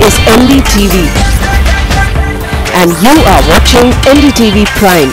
is NDTV and you are watching NDTV Prime.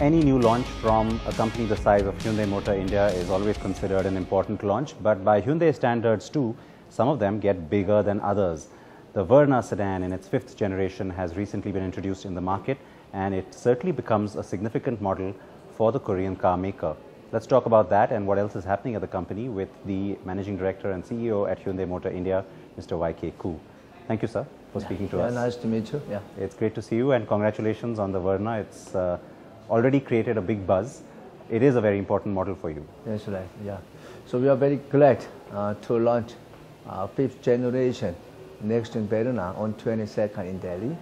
Any new launch from a company the size of Hyundai Motor India is always considered an important launch, but by Hyundai standards too, some of them get bigger than others. The Verna sedan in its 5th generation has recently been introduced in the market, and it certainly becomes a significant model for the Korean car maker. Let's talk about that and what else is happening at the company with the Managing Director and CEO at Hyundai Motor India, Mr. YK Koo. Thank you, sir, for speaking to us. Nice to meet you. It's great to see you, and congratulations on the Verna. It's already created a big buzz. It is a very important model for you. That's right, So we are very glad to launch 5th generation next in Verna on 22nd in Delhi.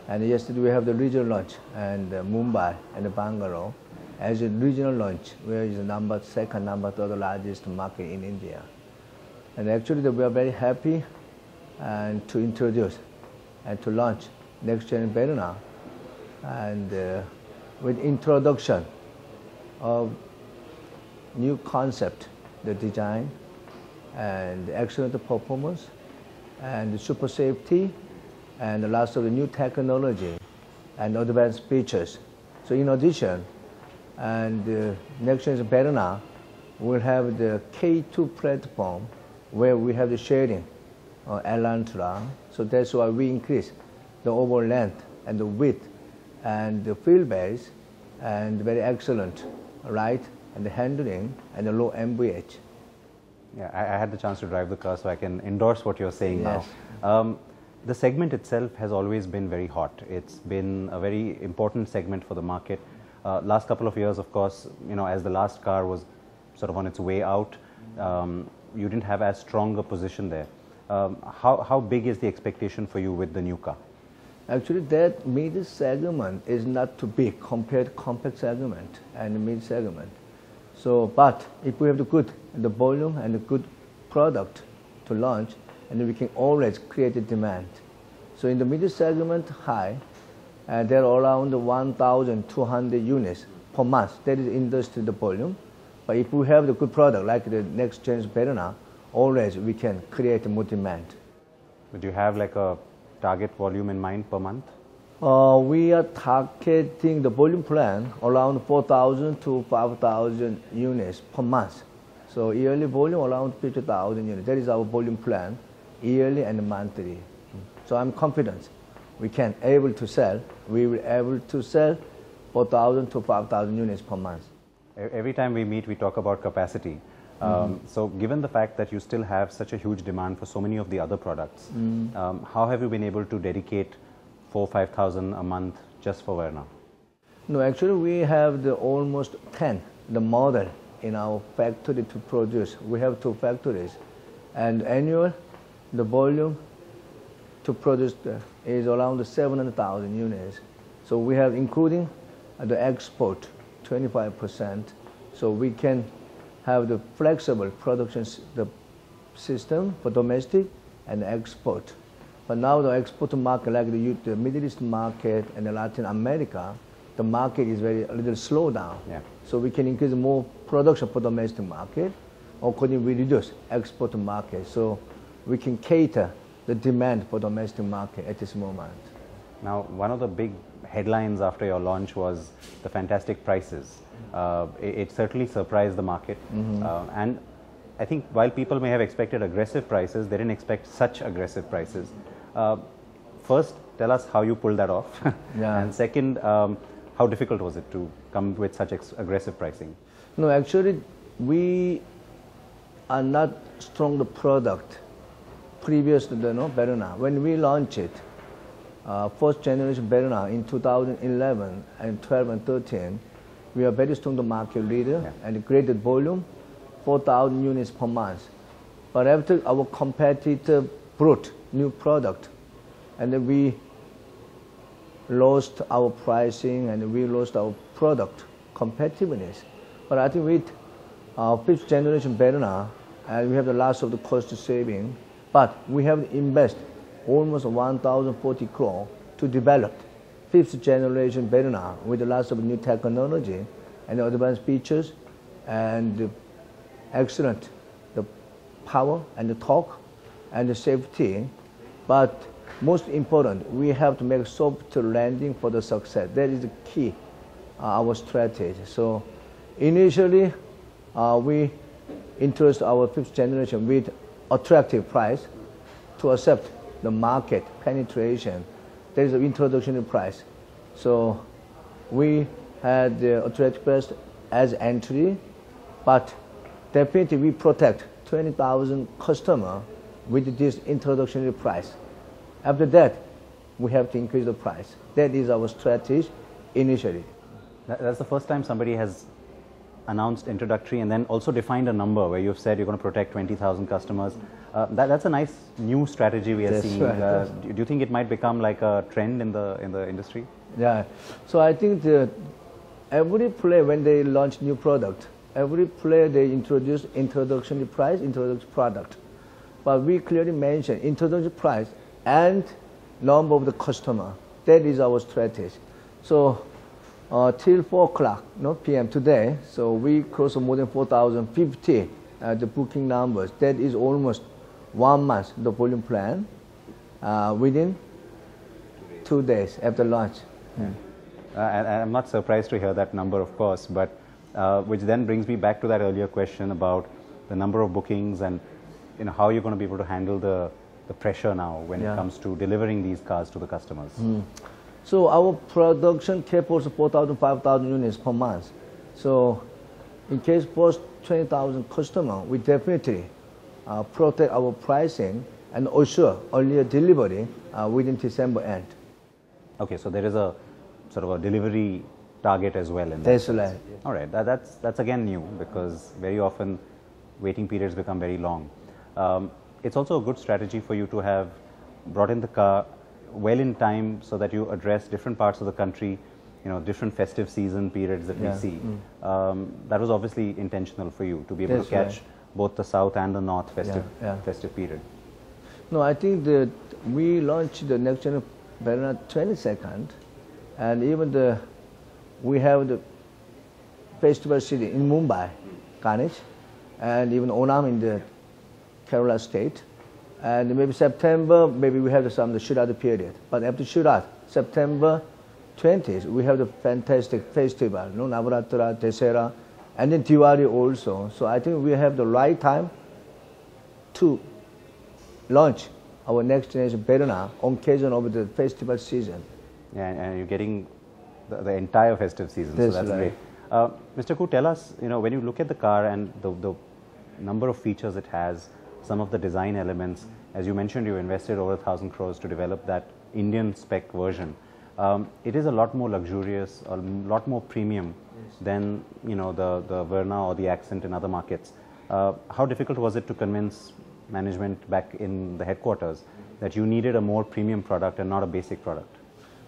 And yesterday we have the regional launch and Mumbai and Bangalore as a regional launch, where is the second, third largest market in India. And actually we are very happy and to introduce and to launch next gen in Verna, and with introduction of new concept, the design and excellent performance and super safety, and the last of the new technology and advanced features. So in addition, and next generation Verna will have the K2 platform where we have the sharing Elantra. So that's why we increase the overall length and the width and the wheelbase, and very excellent ride and the handling and the low MVH. Yeah, I had the chance to drive the car, so I can endorse what you're saying Yes. now. The segment itself has always been very hot. It's been a very important segment for the market. Last couple of years, of course, as the last car was sort of on its way out, you didn't have as strong a position there. How big is the expectation for you with the new car? Actually, that mid segment is not too big compared to compact segment and mid segment. So, but if we have the volume and the good product to launch, and we can always create a demand. So in the mid segment high, there are around 1,200 units per month. That is industry the volume. But if we have the good product like the next gen Verna, always we can create more demand. Would you have like a target volume in mind per month? We are targeting the volume plan around 4,000 to 5,000 units per month. So yearly volume around 50,000 units. That is our volume plan, yearly and monthly. So I'm confident we can able to sell. We will able to sell 4,000 to 5,000 units per month. Every time we meet, we talk about capacity. So given the fact that you still have such a huge demand for so many of the other products, how have you been able to dedicate 4,000–5,000 a month just for Verna? No, actually we have the almost 10 the model in our factory to produce. We have 2 factories, and annual the volume to produce is around 700,000 units. So we have including the export 25%. So we can have the flexible production system for domestic and export. But now the export market, like the Middle East market and the Latin America, the market is a little slow down. Yeah. So we can increase more production for domestic market, accordingly we reduce export market. So we can cater the demand for domestic market at this moment. Now, one of the big headlines after your launch was the fantastic prices. It certainly surprised the market. And I think while people may have expected aggressive prices, they didn't expect such aggressive prices. First, tell us how you pulled that off. And second, how difficult was it to come with such aggressive pricing? No, actually, we are not strong the product previous to the Verna. When we launched it, first generation Verna in 2011 and 12 and 13, we are very strong the market leader and graded volume, 4,000 units per month. But after our competitor brought new product, and then we lost our pricing and we lost our product competitiveness. But I think with fifth generation Verna, and we have the loss of the cost saving, but we have to invest almost 1,040 crore to develop fifth generation Verna with the lots of new technology and advanced features and excellent the power and the torque and the safety. But most important, we have to make soft landing for the success. That is the key, our strategy. So initially, we introduced our fifth generation with attractive price to accept the market penetration. There is an introduction price. So we had the attractive price as entry, but definitely we protect 20,000 customers with this introductory price. After that, we have to increase the price. That is our strategy initially. That's the first time somebody has announced introductory and then also defined a number where you've said you're going to protect 20,000 customers. That's a nice new strategy we are seeing. Right. Do you think it might become like a trend in the industry? Yeah. So I think every player, when they launch new product, every player they introduce introduction price, introduction product. But we clearly mentioned introduction price and number of the customer. That is our strategy. So till 4 o'clock p.m. today, so we closed more than 4,050 the booking numbers. That is almost 1 month the volume plan within 2 days after launch. And I'm not surprised to hear that number, of course, but which then brings me back to that earlier question about the number of bookings and how you're going to be able to handle the pressure now when it comes to delivering these cars to the customers. So our production cap was 4,000, 5,000 units per month. So in case first 20,000 customers, we definitely protect our pricing and assure earlier delivery within December end. Okay, so there is a sort of a delivery target as well in that. That's right. All right, that's again new because very often waiting periods become very long. It's also a good strategy for you to have brought in the car well in time so that you address different parts of the country, different festive season periods that we see. That was obviously intentional for you to be able to catch both the south and the north festive period. No, I think that we launched the next generation Verna 22nd, and even we have the festival city in Mumbai, Ganesh, and even Onam in the Kerala state. And maybe September, maybe we have the shootout period. But after shootout, September 20th, we have the fantastic festival, Navaratri, Dasara, and then Diwali also. So I think we have the right time to launch our next generation Verna on occasion of the festival season. Yeah, and you're getting the entire festive season, so that's right. great. Mr. Koo, tell us, when you look at the car and the number of features it has, some of the design elements, as you mentioned, you invested over 1,000 crores to develop that Indian spec version. It is a lot more luxurious, a lot more premium than the Verna or the Accent in other markets. How difficult was it to convince management back in the headquarters that you needed a more premium product and not a basic product?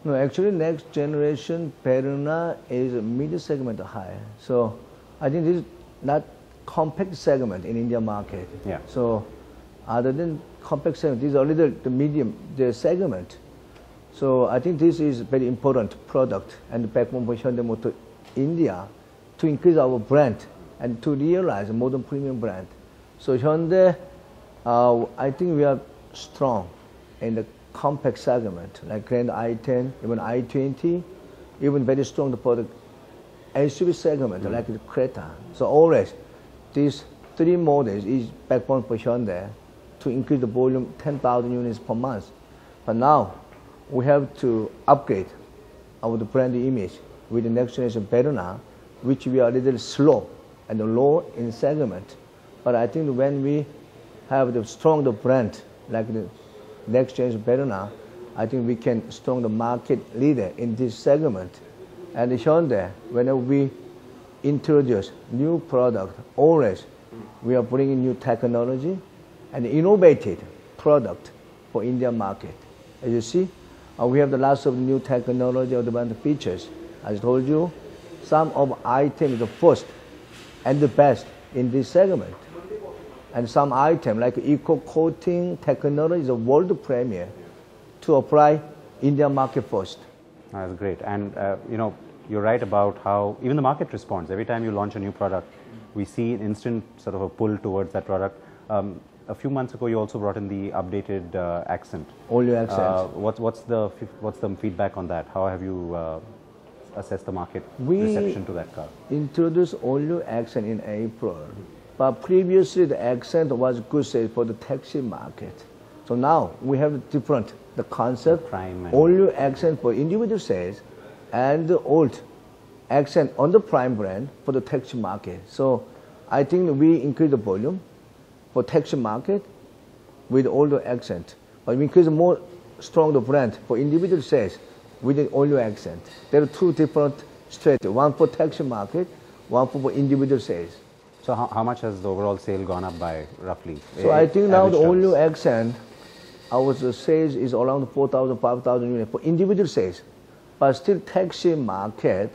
No, actually, next generation Verna is a mid-segment high. So I think this is not compact segment in India market. Yeah. So other than compact segment, this is only the medium segment. So I think this is very important product and the backbone for Hyundai Motor India to increase our brand and to realize a modern premium brand. So Hyundai, I think we are strong in the compact segment, like Grand i10, even i20, even very strong for the SUV segment, like the Creta. So always, these 3 models is backbone for Hyundai to increase the volume 10,000 units per month. But now, we have to upgrade our brand image with the next generation Verna, which we are a little slow and low in segment. But I think when we have the stronger brand, like the next generation Verna, I think we can strong the market leader in this segment. And Hyundai, whenever we introduce new product, always we are bringing new technology and innovative product for Indian market. As you see, We have the lots of new technology, advanced features. As I told you, some of items the first and the best in this segment. And some item like eco-coating technology is a world premiere to apply Indian market first. That's great. And you know, you're right about how even the market responds. Every time you launch a new product, we see an instant sort of a pull towards that product. A few months ago, you also brought in the updated accent. All-new accent. What's the feedback on that? How have you assessed the market reception to that car? We introduced all-new accent in April, but previously the accent was good sales for the taxi market. So now we have different the concept. All-new accent for individual sales, and the old accent on the prime brand for the taxi market. So I think we increase the volume for taxi market with all the accent, but we increase more strong the brand for individual sales with the all-new accent. There are two different strategies, one for taxi market, one for individual sales. So how much has the overall sale gone up by roughly? So I think now the all-new accent, our sales is around 4,000, 5,000 units for individual sales. But still taxi market,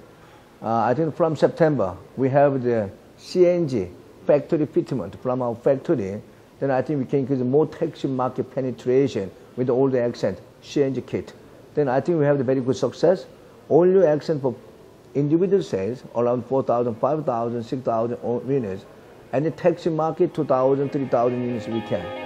I think from September, we have the CNG factory fitment from our factory. Then I think we can increase more taxi market penetration with all the accent CNG kit. Then I think we have the very good success. All-new accent for individual sales, around 4,000, 5,000, 6,000 units. And the taxi market, 2,000, 3,000 units we can.